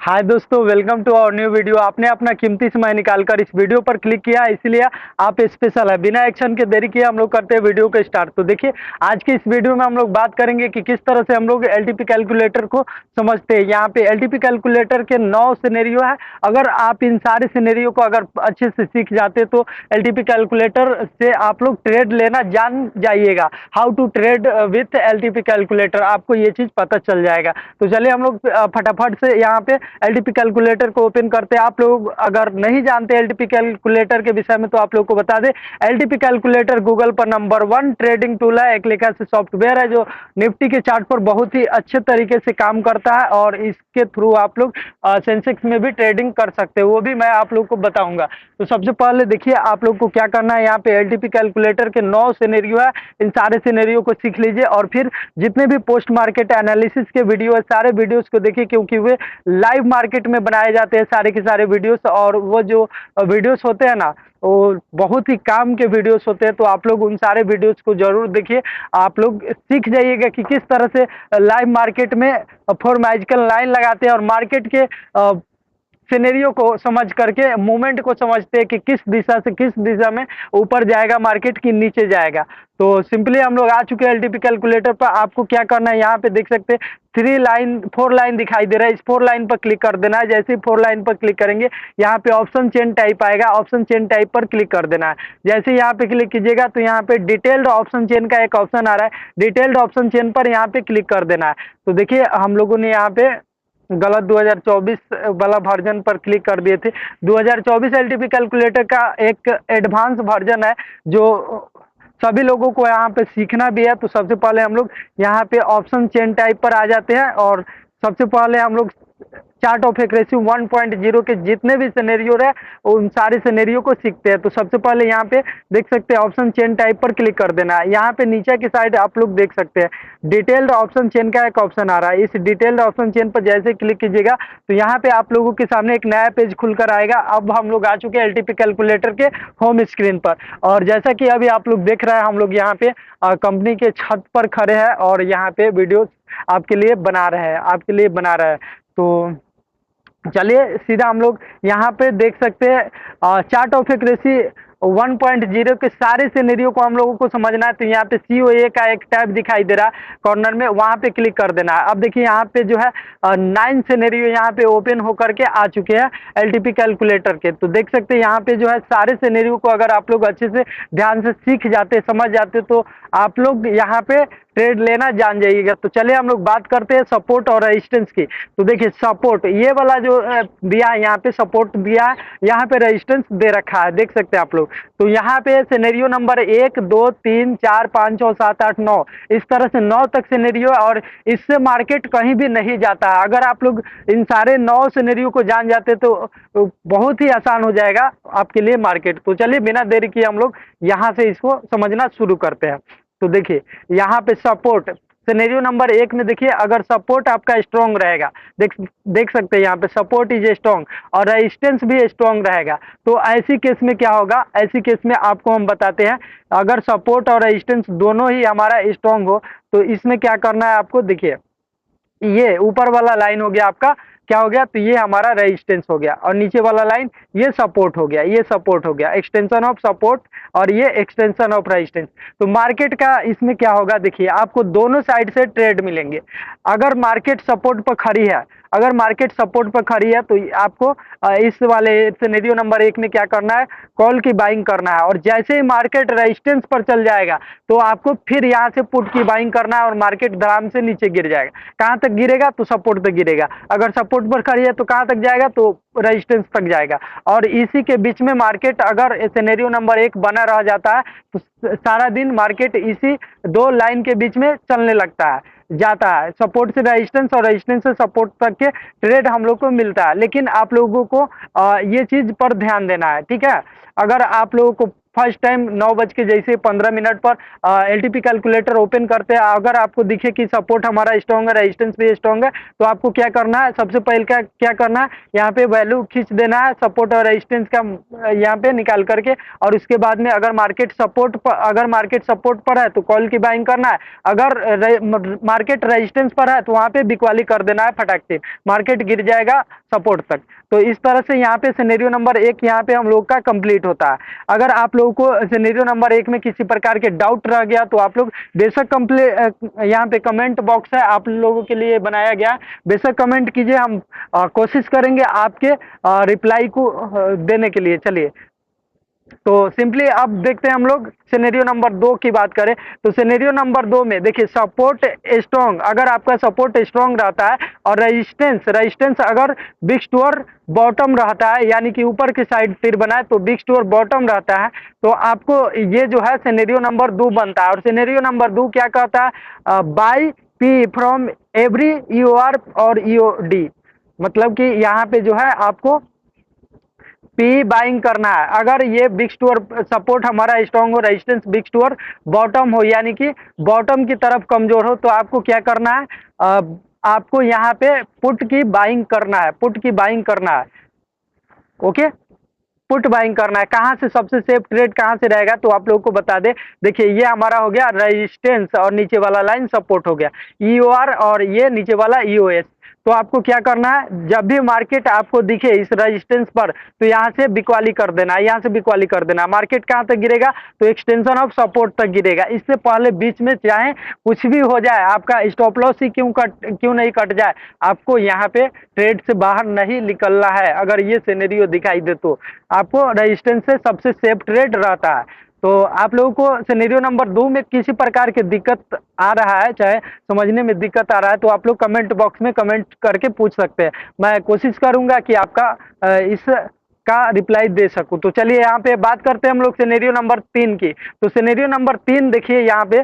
हाय दोस्तों, welcome to our new video. आपने अपना कीमती समय निकालकर इस वीडियो पर क्लिक किया, इसलिए आप स्पेशल है। बिना एक्शन के देरी किए हम लोग करते हैं वीडियो को स्टार्ट। तो देखिए, आज के इस वीडियो में हम लोग बात करेंगे कि किस तरह से हम लोग एलटीपी कैलकुलेटर को समझते हैं। यहाँ पे एलटीपी कैलकुलेटर के 9 सिनेरियो है। अगर आप इन सारे सिनेरियो को अगर अच्छे से सीख जाते तो एलटीपी कैलकुलेटर से आप लोग ट्रेड लेना जान जाइएगा। How to trade with LTP calculator, आपको ये चीज पता चल जाएगा। तो चलिए हम लोग फटाफट से यहाँ पे एलटीपी कैलकुलेटर को ओपन करते हैं। आप लोग अगर नहीं जानते एलटीपी कैलकुलेटर के विषय में तो आप लोग को बता दें, एलटीपी कैलकुलेटर गूगल पर नंबर 1 ट्रेडिंग टूल है। एक लेखा से सॉफ्टवेयर है जो निफ्टी के चार्ट पर बहुत ही अच्छे तरीके से काम करता है और इसके थ्रू आप लोग सेंसेक्स में भी ट्रेडिंग कर सकते हैं, वो भी मैं आप लोग को बताऊंगा। तो सबसे पहले देखिए, आप लोग को क्या करना है, यहाँ पे एलटीपी कैलकुलेटर के 9 सिनेरियो है। इन सारे सिनेरियो को सीख लीजिए और फिर जितने भी पोस्ट मार्केट एनालिसिस के वीडियो है सारे वीडियोस को देखिए, क्योंकि वे लाइव मार्केट में बनाए जाते हैं सारे के सारे वीडियोस। और वो जो वीडियोस होते हैं ना, वो बहुत ही काम के वीडियोस होते हैं। तो आप लोग उन सारे वीडियोस को जरूर देखिए। आप लोग सीख जाइएगा कि किस तरह से लाइव मार्केट में फोर मैजिकल लाइन लगाते हैं और मार्केट के सिनेरियो को समझ करके मूवमेंट को समझते हैं कि किस दिशा से किस दिशा में ऊपर जाएगा मार्केट की नीचे जाएगा। तो सिंपली हम लोग आ चुके हैं एलटीपी कैलकुलेटर पर। आपको क्या करना है, यहाँ पे देख सकते हैं 4 लाइन दिखाई दे रहा है। इस 4 लाइन पर क्लिक कर देना है। जैसे ही 4 लाइन पर क्लिक करेंगे, यहाँ पे ऑप्शन चेन टाइप आएगा, ऑप्शन चेन टाइप पर क्लिक कर देना है। जैसे ही यहाँ पे क्लिक कीजिएगा तो यहाँ पे डिटेल्ड ऑप्शन चेन का एक ऑप्शन आ रहा है। डिटेल्ड ऑप्शन चेन पर यहाँ पे क्लिक कर देना है। तो देखिए, हम लोगों ने यहाँ पे गलत 2024 वाला वर्जन पर क्लिक कर दिए थे। 2024 एलटीपी कैलकुलेटर का एक एडवांस वर्जन है जो सभी लोगों को यहाँ पे सीखना भी है। तो सबसे पहले हम लोग यहाँ पे ऑप्शन चेन टाइप पर आ जाते हैं और सबसे पहले हम लोग चार्ट ऑफ एक्रेसिव 1.0 के जितने भी सिनेरियो है उन सारे सिनेरियो को सीखते हैं। तो सबसे पहले यहाँ पे देख सकते हैं ऑप्शन चेन टाइप पर क्लिक कर देना है। यहाँ पे नीचे की साइड आप लोग देख सकते हैं डिटेल्ड ऑप्शन चेन का एक ऑप्शन आ रहा है। इस डिटेल्ड ऑप्शन चेन पर जैसे क्लिक कीजिएगा तो यहाँ पे आप लोगों के सामने एक नया पेज खुलकर आएगा। अब हम लोग आ चुके हैं एलटीपी कैलकुलेटर के होम स्क्रीन पर। और जैसा कि अभी आप लोग देख रहे हैं, हम लोग यहाँ पे कंपनी के छत पर खड़े हैं और यहाँ पे वीडियो आपके लिए बना रहे हैं। तो चलिए सीधा हम लोग यहाँ पे देख सकते हैं चार्ट ऑफ एक्यूरेसी 1.0 के सारे सिनेरियो को हम लोगों को समझना है। तो यहाँ पे COA का एक टैब दिखाई दे रहा है कॉर्नर में, वहां पे क्लिक कर देना है। अब देखिए यहाँ पे जो है 9 सिनेरियो यहाँ पे ओपन होकर के आ चुके हैं एलटीपी कैलकुलेटर के। तो देख सकते हैं यहाँ पे जो है सारे सिनेरियो को अगर आप लोग अच्छे से ध्यान से सीख जाते समझ जाते तो आप लोग यहाँ पे ट्रेड लेना जान जाइएगा। तो चलिए हम लोग बात करते हैं सपोर्ट और रेजिस्टेंस की। तो देखिए सपोर्ट ये वाला जो दिया है, यहाँ पे सपोर्ट दिया है, यहाँ पे रेजिस्टेंस दे रखा है, देख सकते हैं आप लोग। तो यहाँ पे सिनेरियो नंबर 1 2 3 4 5 6 7 8 9, इस तरह से 9 तक सिनेरियो है और इससे मार्केट कहीं भी नहीं जाता है। अगर आप लोग इन सारे 9 सिनेरियो को जान जाते तो बहुत ही आसान हो जाएगा आपके लिए मार्केट। तो चलिए बिना देरी किए हम लोग यहाँ से इसको समझना शुरू करते हैं। तो देखिए यहाँ पे सपोर्ट सिनेरियो नंबर 1 में देखिए, अगर सपोर्ट आपका स्ट्रॉन्ग रहेगा, देख सकते हैं यहाँ पे सपोर्ट इज स्ट्रॉन्ग और रेजिस्टेंस भी स्ट्रॉन्ग रहेगा। तो ऐसी केस में क्या होगा, ऐसी केस में आपको हम बताते हैं, अगर सपोर्ट और रेजिस्टेंस दोनों ही हमारा स्ट्रॉन्ग हो तो इसमें क्या करना है आपको। देखिए ये ऊपर वाला लाइन हो गया आपका, क्या हो गया, तो ये हमारा रेजिस्टेंस हो गया और नीचे वाला लाइन ये सपोर्ट हो गया, ये सपोर्ट हो गया, एक्सटेंशन ऑफ सपोर्ट और ये एक्सटेंशन ऑफ रेजिस्टेंस। तो मार्केट का इसमें क्या होगा, देखिए आपको दोनों साइड से ट्रेड मिलेंगे। अगर मार्केट सपोर्ट पर खड़ी है, अगर मार्केट सपोर्ट पर खड़ी है तो आपको इस वाले सिनेरियो नंबर 1 में क्या करना है, कॉल की बाइंग करना है। और जैसे ही मार्केट रेजिस्टेंस पर चल जाएगा तो आपको फिर यहाँ से पुट की बाइंग करना है और मार्केट धड़ाम से नीचे गिर जाएगा। कहाँ तक गिरेगा, तो सपोर्ट तक गिरेगा। अगर सपोर्ट पर खड़ी है तो कहाँ तक जाएगा, तो रेजिस्टेंस तक जाएगा। और इसी के बीच में मार्केट अगर सिनेरियो नंबर 1 बना रह जाता है तो सारा दिन मार्केट इसी 2 लाइन के बीच में चलने लगता है, जाता है, सपोर्ट से रेजिस्टेंस और रेजिस्टेंस से सपोर्ट तक के ट्रेड हम लोग को मिलता है। लेकिन आप लोगों को ये चीज पर ध्यान देना है, ठीक है। अगर आप लोगों को फर्स्ट टाइम 9:15 पर एलटीपी कैलकुलेटर ओपन करते हैं, अगर आपको दिखे कि सपोर्ट हमारा स्ट्रॉन्ग है, रेजिस्टेंस भी स्ट्रॉन्ग है, तो आपको क्या करना है, सबसे पहले क्या करना है, यहाँ पे वैल्यू खींच देना है सपोर्ट और रेजिस्टेंस का, यहाँ पे निकाल करके, और उसके बाद में अगर मार्केट सपोर्ट पर है तो कॉल की बाइंग करना है, अगर मार्केट रेजिस्टेंस पर है तो वहां पे बिकवाली कर देना है फटाक से, मार्केट गिर जाएगा सपोर्ट तक। तो इस तरह से यहाँ पे सिनेरियो नंबर 1 यहाँ पे हम लोग का कंप्लीट होता है। अगर आप लोगों को सिनेरियो नंबर 1 में किसी प्रकार के डाउट रह गया तो आप लोग बेशक यहाँ पे कमेंट बॉक्स है आप लोगों के लिए बनाया गया, बेशक कमेंट कीजिए, हम कोशिश करेंगे आपके रिप्लाई को देने के लिए। चलिए तो सिंपली अब देखते हैं हम लोग सिनेरियो नंबर 2 की बात करें तो सिनेरियो नंबर 2 में देखिए सपोर्ट स्ट्रॉन्ग, अगर आपका सपोर्ट स्ट्रॉन्ग रहता है और रेजिस्टेंस अगर बिग टूअर बॉटम रहता है, यानी कि ऊपर की साइड तीर बनाए तो बिग टूअर बॉटम रहता है, तो आपको ये जो है सिनेरियो नंबर 2 बनता है। और सिनेरियो नंबर 2 क्या कहता है, बाय पी फ्रॉम एवरी ईओआर और ईओडी, मतलब कि यहाँ पे जो है आपको पी बाइंग करना है। अगर ये बिग टूअर सपोर्ट हमारा स्ट्रॉन्ग हो, रेजिस्टेंस बिग टूअर बॉटम हो, यानी कि बॉटम की तरफ कमजोर हो, तो आपको क्या करना है, आपको यहाँ पे पुट की बाइंग करना है, पुट की बाइंग करना है। ओके, पुट बाइंग करना है। कहाँ से सबसे सेफ ट्रेड कहाँ से रहेगा तो आप लोगों को बता दे। देखिए ये हमारा हो गया रेजिस्टेंस और नीचे वाला लाइन सपोर्ट हो गया, ईओआर और ये नीचे वाला ईओएस। तो आपको क्या करना है, जब भी मार्केट आपको दिखे इस रेजिस्टेंस पर तो यहाँ से बिकवाली कर देना है, यहाँ से बिकवाली कर देना। मार्केट कहाँ तक गिरेगा तो एक्सटेंशन ऑफ सपोर्ट तक गिरेगा, इससे पहले बीच में चाहे कुछ भी हो जाए, आपका स्टॉप लॉस ही क्यों नहीं कट जाए, आपको यहाँ पे ट्रेड से बाहर नहीं निकलना है। अगर ये सिनेरियो दिखाई दे तो आपको रेजिस्टेंस से सबसे सेफ ट्रेड रहता है। तो आप लोगों को सिनेरियो नंबर 2 में किसी प्रकार की दिक्कत आ रहा है, चाहे समझने में दिक्कत आ रहा है, तो आप लोग कमेंट बॉक्स में कमेंट करके पूछ सकते हैं, मैं कोशिश करूंगा कि आपका इस का रिप्लाई दे सकूं। तो चलिए यहाँ पे बात करते हैं हम लोग सिनेरियो नंबर 3 की। तो सिनेरियो नंबर 3 देखिए यहाँ पे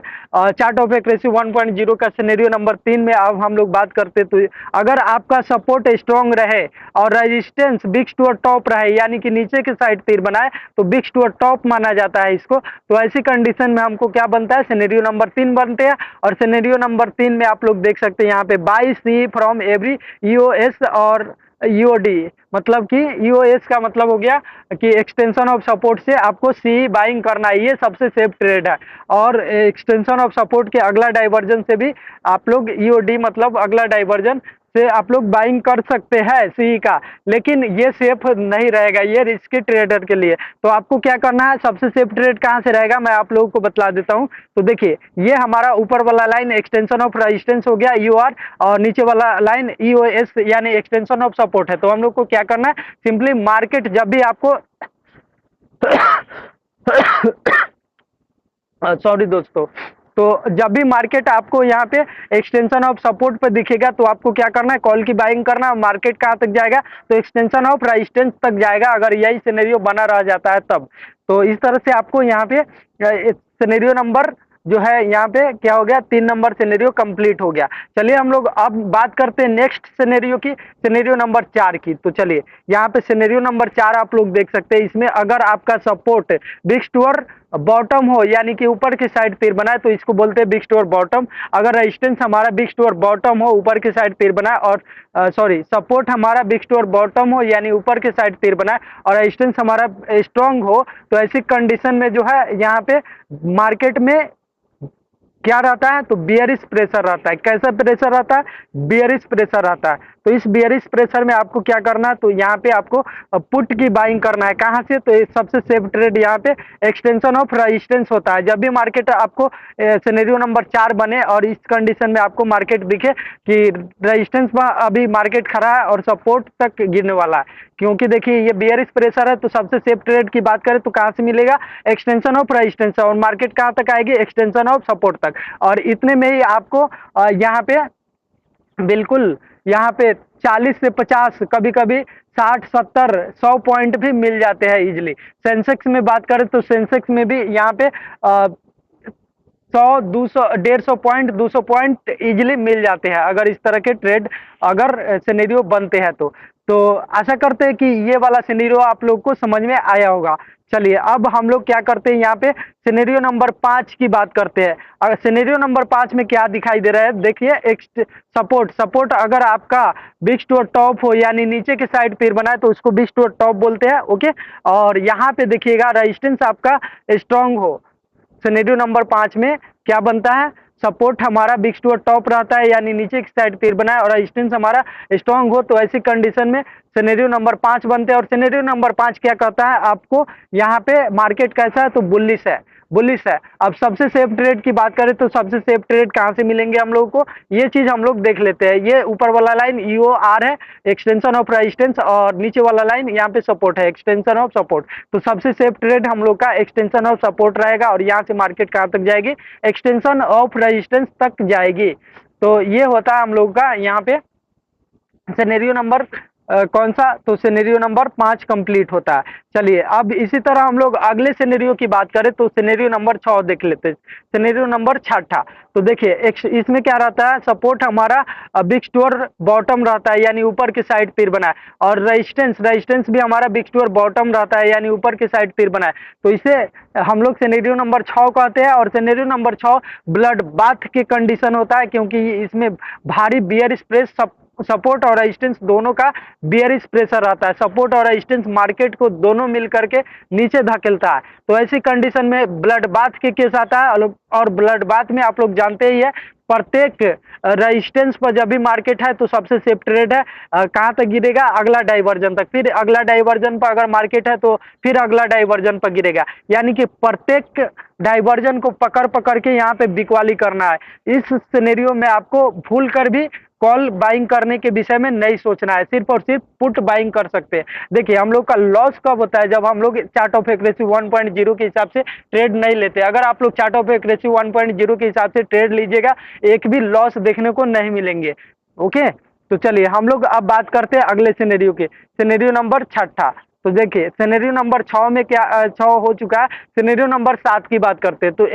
चार्ट ऑफ एक्यूरेसी 1.0 का सिनेरियो नंबर 3 में अब हम लोग बात करते हैं। तो अगर आपका सपोर्ट स्ट्रॉन्ग रहे और रेजिस्टेंस बिग टूअर टॉप रहे, यानी कि नीचे की साइड तीर बनाए तो बिग टूअर टॉप माना जाता है इसको, तो ऐसी कंडीशन में हमको क्या बनता है, सिनेरियो नंबर 3 बनते हैं। और सिनेरियो नंबर 3 में आप लोग देख सकते हैं यहाँ पे by C from every EOS और ईओडी, मतलब कि ईओएस का मतलब हो गया कि एक्सटेंशन ऑफ सपोर्ट से आपको सी बाइंग करना है, ये सबसे सेफ ट्रेड है। और एक्सटेंशन ऑफ सपोर्ट के अगला डाइवर्जन से भी आप लोग ईओडी मतलब अगला डाइवर्जन से आप लोग बाइंग कर सकते हैं सी का, लेकिन ये सेफ नहीं रहेगा, ये रिस्की ट्रेडर के लिए। तो आपको क्या करना है, सबसे सेफ ट्रेड कहाँ से रहेगा मैं आप लोगों को बतला देता हूँ। तो देखिए ये हमारा ऊपर वाला लाइन एक्सटेंशन ऑफ रेजिस्टेंस हो गया ईओआर, और नीचे वाला लाइन ईओएस यानी एक्सटेंशन ऑफ सपोर्ट है। तो हम लोग को क्या करना है, सिंपली मार्केट जब भी आपको सॉरी दोस्तों, तो जब भी मार्केट आपको यहाँ पे एक्सटेंशन ऑफ सपोर्ट पे दिखेगा तो आपको क्या करना है, कॉल की बाइंग करना है। मार्केट कहाँ तक जाएगा तो एक्सटेंशन ऑफ रेजिस्टेंस तक जाएगा, अगर यही सिनेरियो बना रह जाता है तब। तो इस तरह से आपको यहाँ पे सिनेरियो नंबर जो है यहाँ पे क्या हो गया, 3 नंबर सिनेरियो कंप्लीट हो गया। चलिए हम लोग अब बात करते हैं नेक्स्ट सिनेरियो की, सिनेरियो नंबर 4 की। तो चलिए यहाँ पे सिनेरियो नंबर 4 आप लोग देख सकते हैं, इसमें अगर आपका सपोर्ट बिग टूअर बॉटम हो, यानी कि ऊपर की साइड तीर बनाए तो इसको बोलते हैं बिग टूअर बॉटम। अगर रेजिस्टेंस हमारा बिग टूअर बॉटम हो, ऊपर की साइड तीर बनाए, और सॉरी सपोर्ट हमारा बिग टूअर बॉटम हो यानी ऊपर की साइड तीर बनाए, और रेजिस्टेंस हमारा स्ट्रॉन्ग हो, तो ऐसी कंडीशन में जो है यहाँ पे मार्केट में क्या रहता है तो बियरिश प्रेशर रहता है। कैसा प्रेशर रहता है, बियरिश प्रेशर रहता है। तो इस बियरिश प्रेशर में आपको क्या करना है, तो यहाँ पे आपको पुट की बाइंग करना है। कहाँ से, तो सबसे सेफ ट्रेड यहाँ पे एक्सटेंशन ऑफ रेजिस्टेंस होता है। जब भी मार्केट आपको सिनेरियो नंबर 4 बने और इस कंडीशन में आपको मार्केट दिखे कि रेजिस्टेंस में अभी मार्केट खड़ा है और सपोर्ट तक गिरने वाला है, क्योंकि देखिए ये बियरिश प्रेशर है, तो सबसे सेफ ट्रेड की बात करें तो कहाँ से मिलेगा, एक्सटेंशन ऑफ रेजिस्टेंस, और मार्केट कहाँ तक आएगी, एक्सटेंशन ऑफ सपोर्ट तक। और इतने में ही आपको यहाँ पे बिल्कुल यहाँ पे 40 से 50 कभी कभी 60 70 100 पॉइंट भी मिल जाते हैं इजिली। सेंसेक्स में बात करें तो सेंसेक्स में भी यहाँ पे 100 200 150 पॉइंट 200 पॉइंट इजिली मिल जाते हैं, अगर इस तरह के ट्रेड अगर सिनेरियो बनते हैं तो। तो आशा करते हैं कि ये वाला सिनेरियो आप लोग को समझ में आया होगा। चलिए अब हम लोग क्या करते हैं, यहाँ पे सिनेरियो नंबर 5 की बात करते हैं। अगर सिनेरियो नंबर 5 में क्या दिखाई दे रहा है, देखिए एक सपोर्ट सपोर्ट अगर आपका बिग स्टोर टॉप हो यानी नीचे के साइड पैर बनाए तो उसको बिग स्टोर टॉप बोलते हैं। ओके, और यहाँ पे देखिएगा रेजिस्टेंस आपका स्ट्रांग हो। सिनेरियो नंबर 5 में क्या बनता है, सपोर्ट हमारा बिग स्टोर टॉप रहता है यानी नीचे की साइड पैर बनाए और रेजिस्टेंस हमारा स्ट्रांग हो, तो ऐसी कंडीशन में सिनेरियो नंबर 5 बनते हैं। और सिनेरियो नंबर 5 क्या कहता है आपको, यहाँ पे मार्केट कैसा है तो बुलिश है, बुलिश है। अब सबसे सेफ ट्रेड की बात करें तो सबसे सेफ ट्रेड कहाँ से मिलेंगे हम लोगों को, ये चीज हम लोग देख लेते हैं। ये ऊपर वाला लाइन EOR है, एक्सटेंशन ऑफ रेजिस्टेंस, और नीचे वाला लाइन यहाँ पे सपोर्ट है, एक्सटेंशन ऑफ सपोर्ट। तो सबसे सेफ ट्रेड हम लोग का एक्सटेंशन ऑफ सपोर्ट रहेगा और यहाँ से मार्केट कहाँ तक जाएगी, एक्सटेंशन ऑफ रेजिस्टेंस तक जाएगी। तो ये होता है हम लोग का यहाँ पे सिनेरियो नंबर कौन सा, तो सिनेरियो नंबर 5 कंप्लीट होता है। चलिए अब इसी तरह हम लोग अगले सिनेरियो की बात करें तो सिनेरियो नंबर 6 देख लेते हैं। सिनेरियो नंबर 6, तो देखिए इसमें क्या रहता है, सपोर्ट हमारा बिग स्टोर बॉटम रहता है यानी ऊपर की साइड पैर बनाए, और रेजिस्टेंस भी हमारा बिग स्टोर बॉटम रहता है यानी ऊपर की साइड पैर बनाए। तो इसे हम लोग सिनेरियो नंबर 6 कहते हैं। और सिनेरियो नंबर 6 ब्लड बाथ की कंडीशन होता है क्योंकि इसमें भारी बियरिश प्रेस सपोर्ट और रेजिस्टेंस दोनों का बियरिश प्रेशर रहता है। सपोर्ट और रेजिस्टेंस मार्केट को दोनों मिल करके नीचे धकेलता है। तो ऐसी कंडीशन में ब्लड बाथ के केस आता है, और ब्लड बाथ में आप लोग जानते ही है प्रत्येक रेजिस्टेंस पर जब भी मार्केट है तो सबसे सेफ ट्रेड है कहाँ तक गिरेगा, अगला डाइवर्जन तक, फिर अगला डाइवर्जन पर अगर मार्केट है तो फिर अगला डाइवर्जन पर गिरेगा, यानी कि प्रत्येक डाइवर्जन को पकड़ पकड़ के यहाँ पे बिकवाली करना है। इस सिनेरियो में आपको भूल कर भी कॉल बाइंग करने के विषय में नहीं सोचना है, सिर्फ और सिर्फ पुट बाइंग कर सकते हैं। देखिए हम लोग का लॉस कब होता है, जब हम लोग चार्ट ऑफ एक्यूरेसी 1.0 के हिसाब से ट्रेड नहीं लेते। अगर आप लोग चार्ट ऑफ एक्यूरेसी 1.0 के हिसाब से ट्रेड लीजिएगा एक भी लॉस देखने को नहीं मिलेंगे। ओके, तो चलिए हम लोग अब बात करते हैं अगले सिनेरियो के, सिनेरियो नंबर 6। तो देखिए सिनेरियो नंबर 6 में क्या 6 हो चुका है। सिनेरियो नंबर 7 की बात करते हैं तो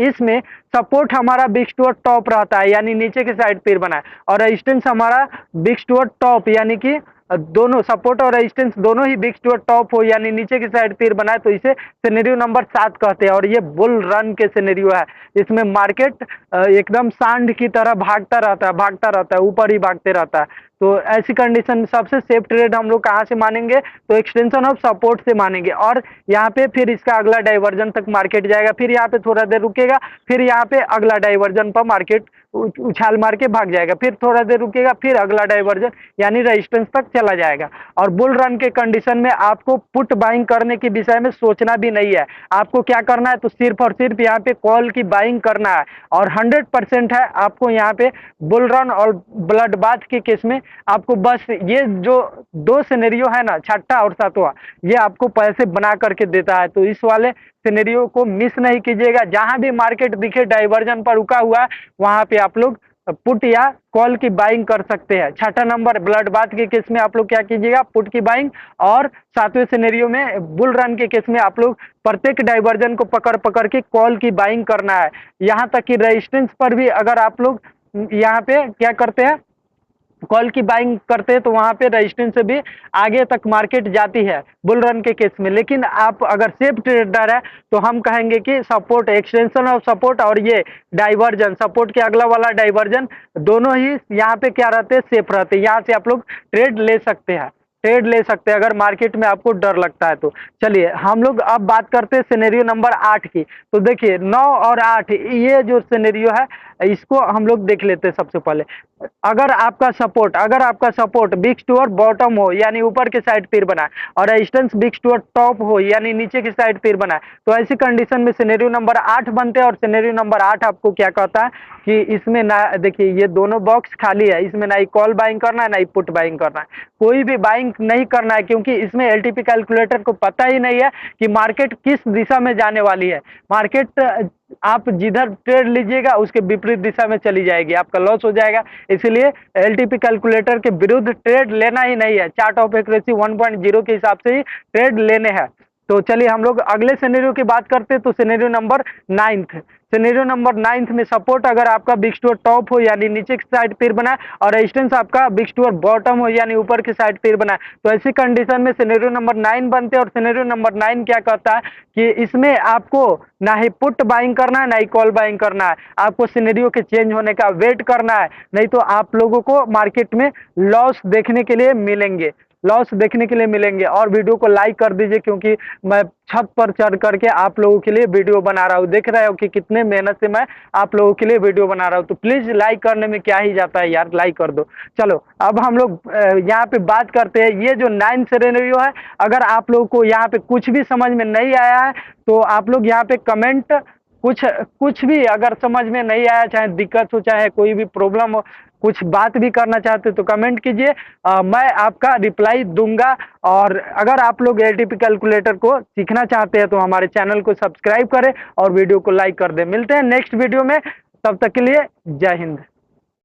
इसमें सपोर्ट हमारा बिग स्टोर टॉप रहता है यानी नीचे की साइड पैर बनाए, और रेजिस्टेंस हमारा बिग स्टोर टॉप यानी कि दोनों सपोर्ट और रेजिस्टेंस दोनों ही बिग स्टोर टॉप हो यानी नीचे की साइड पैर बनाए, तो इसे सिनेरियो नंबर 7 कहते हैं। और ये बुल रन के सिनेरियो है, इसमें मार्केट एकदम सांड की तरह भागता रहता है, ऊपर ही भागते रहता है। तो ऐसी कंडीशन सबसे सेफ ट्रेड हम लोग कहाँ से मानेंगे, तो एक्सटेंशन ऑफ सपोर्ट से मानेंगे। और यहाँ पे फिर इसका अगला डाइवर्जन तक मार्केट जाएगा, फिर यहाँ पे थोड़ा देर रुकेगा, फिर यहाँ पे अगला डाइवर्जन पर मार्केट उछाल मार के भाग जाएगा, फिर थोड़ा देर रुकेगा, फिर अगला डाइवर्जन यानी रेजिस्टेंस तक चला जाएगा। और बुल रन के कंडीशन में आपको पुट बाइंग करने के विषय में सोचना भी नहीं है। आपको क्या करना है, तो सिर्फ और सिर्फ यहाँ पे कॉल की बाइंग करना है। और 100% है आपको यहाँ पे बुल रन और ब्लड बाथ के केस में आपको बस ये जो दो सिनेरियो है ना, 6 और 7वां, ये आपको पैसे बना करके देता है। तो इस वाले सिनेरियो को मिस नहीं कीजिएगा। जहां भी मार्केट दिखे डाइवर्जन पर रुका हुआ है वहां पे आप लोग पुट या कॉल की बाइंग कर सकते हैं। 6 नंबर ब्लड बाथ के केस में आप लोग क्या कीजिएगा, पुट की बाइंग, और 7वें सिनेरियो में बुल रन के केस में आप लोग प्रत्येक डाइवर्जन को पकड़ पकड़ के कॉल की बाइंग करना है। यहाँ तक कि रेजिस्टेंस पर भी अगर आप लोग यहाँ पे क्या करते हैं, कॉल की बाइंग करते हैं, तो वहां पे रेजिस्टेंस से भी आगे तक मार्केट जाती है बुल रन के केस में। लेकिन आप अगर सेफ ट्रेडर है तो हम कहेंगे कि सपोर्ट, एक्सटेंशन ऑफ सपोर्ट और ये डाइवर्जन, सपोर्ट के अगला वाला डाइवर्जन, दोनों ही यहाँ पे क्या रहते हैं, सेफ रहते हैं। यहाँ से आप लोग ट्रेड ले सकते हैं, ट्रेड ले सकते हैं अगर मार्केट में आपको डर लगता है तो। चलिए हम लोग अब बात करते हैं सिनेरियो नंबर 8 की। तो देखिए 9 और 8 ये जो सिनेरियो है इसको हम लोग देख लेते हैं। सबसे पहले अगर आपका सपोर्ट बिग स्टोर बॉटम हो यानी ऊपर के साइड पैर बनाए, और रेजिस्टेंस बिग स्टोर टॉप हो यानी नीचे की साइड पैर बनाए, तो ऐसी कंडीशन में सिनेरियो नंबर 8 बनते हैं। और सिनेरियो नंबर 8 आपको क्या कहता है कि इसमें ना, देखिए ये दोनों बॉक्स खाली है, इसमें ना ही कॉल बाइंग करना है ना ही पुट बाइंग करना है, कोई भी बाइंग नहीं करना है, क्योंकि इसमें एलटीपी कैलकुलेटर को पता ही नहीं है कि मार्केट किस दिशा में जाने वाली है। मार्केट आप जिधर ट्रेड लीजिएगा उसके विपरीत दिशा में चली जाएगी, आपका लॉस हो जाएगा। इसलिए एलटीपी कैलकुलेटर के विरुद्ध ट्रेड लेना ही नहीं है, चार्ट ऑफ एक्यूरेसी 1.0 के हिसाब से ही ट्रेड लेने हैं। तो चलिए हम लोग अगले सिनेरियो की बात करते हैं। तो सिनेरियो नंबर 9, सिनेरियो नंबर 9 में सपोर्ट अगर आपका बिग स्टोर टॉप हो यानी नीचे की साइड पैर बनाए और रेजिस्टेंस आपका बिग स्टोर बॉटम हो यानी ऊपर की साइड पैर बनाए, तो ऐसी कंडीशन में सिनेरियो नंबर 9 बनते हैं। और सिनेरियो नंबर 9 क्या कहता है कि इसमें आपको ना ही पुट बाइंग करना है ना ही कॉल बाइंग करना है, आपको सिनेरियो के चेंज होने का वेट करना है, नहीं तो आप लोगों को मार्केट में लॉस देखने के लिए मिलेंगे, लॉस देखने के लिए मिलेंगे। और वीडियो को लाइक कर दीजिए क्योंकि मैं छत पर चढ़ करके आप लोगों के लिए वीडियो बना रहा हूँ, देख रहे हो कि कितने मेहनत से मैं आप लोगों के लिए वीडियो बना रहा हूँ, तो प्लीज लाइक करने में क्या ही जाता है यार, लाइक कर दो। चलो अब हम लोग यहाँ पे बात करते हैं, ये जो 9 सिनेरियो है, अगर आप लोगों को यहाँ पे कुछ भी समझ में नहीं आया है तो आप लोग यहाँ पे कमेंट कुछ भी अगर समझ में नहीं आया, चाहे दिक्कत हो चाहे कोई भी प्रॉब्लम हो, कुछ बात भी करना चाहते हो तो कमेंट कीजिए, मैं आपका रिप्लाई दूंगा। और अगर आप लोग एटीपी कैलकुलेटर को सीखना चाहते हैं तो हमारे चैनल को सब्सक्राइब करें और वीडियो को लाइक कर दें। मिलते हैं नेक्स्ट वीडियो में, तब तक के लिए जय हिंद।